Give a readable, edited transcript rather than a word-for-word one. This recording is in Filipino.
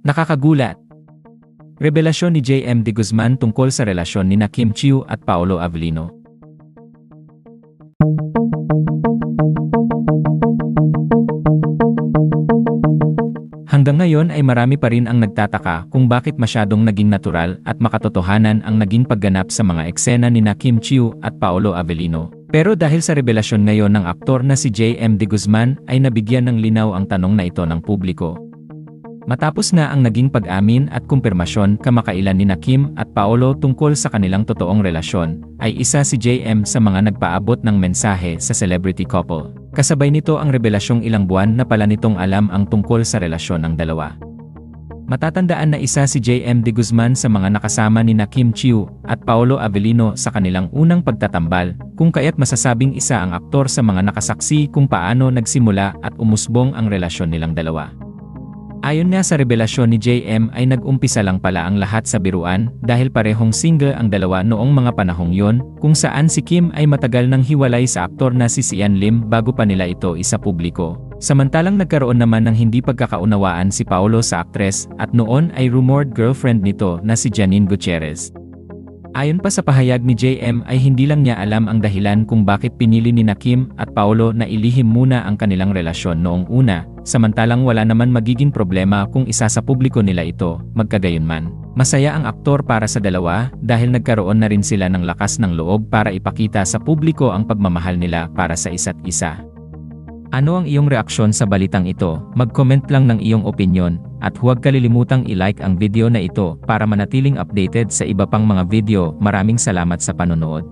Nakakagulat! Revelasyon ni JM de Guzman tungkol sa relasyon ni Kim Chiu at Paolo Avellino. Hanggang ngayon ay marami pa rin ang nagtataka kung bakit masyadong naging natural at makatotohanan ang naging pagganap sa mga eksena ni Kim Chiu at Paolo Avellino. Pero dahil sa revelasyon ngayon ng aktor na si JM de Guzman ay nabigyan ng linaw ang tanong na ito ng publiko. Matapos na ang naging pag-amin at kumpirmasyon kamakailan ni Kim at Paolo tungkol sa kanilang totoong relasyon, ay isa si JM sa mga nagpaabot ng mensahe sa celebrity couple. Kasabay nito ang revelasyong ilang buwan na pala nitong alam ang tungkol sa relasyon ng dalawa. Matatandaan na isa si JM de Guzman sa mga nakasama ni Kim Chiu at Paolo Avellino sa kanilang unang pagtatambal, kung kaya't masasabing isa ang aktor sa mga nakasaksi kung paano nagsimula at umusbong ang relasyon nilang dalawa. Ayon nga sa revelasyon ni JM ay nag-umpisa lang pala ang lahat sa biruan dahil parehong single ang dalawa noong mga panahong yon, kung saan si Kim ay matagal nang hiwalay sa aktor na si Sian Lim bago pa nila ito isapubliko. Samantalang nagkaroon naman ng hindi pagkakaunawaan si Paolo sa aktres at noon ay rumored girlfriend nito na si Janine Gutierrez. Ayon pa sa pahayag ni JM ay hindi lang niya alam ang dahilan kung bakit pinili ni Kim at Paolo na ilihim muna ang kanilang relasyon noong una, samantalang wala naman magiging problema kung isa sa publiko nila ito, magkagayunman. Masaya ang aktor para sa dalawa dahil nagkaroon na rin sila ng lakas ng loob para ipakita sa publiko ang pagmamahal nila para sa isa't isa. Ano ang iyong reaksyon sa balitang ito? Mag-comment lang ng iyong opinyon, at huwag kalilimutang i-like ang video na ito para manatiling updated sa iba pang mga video. Maraming salamat sa panonood.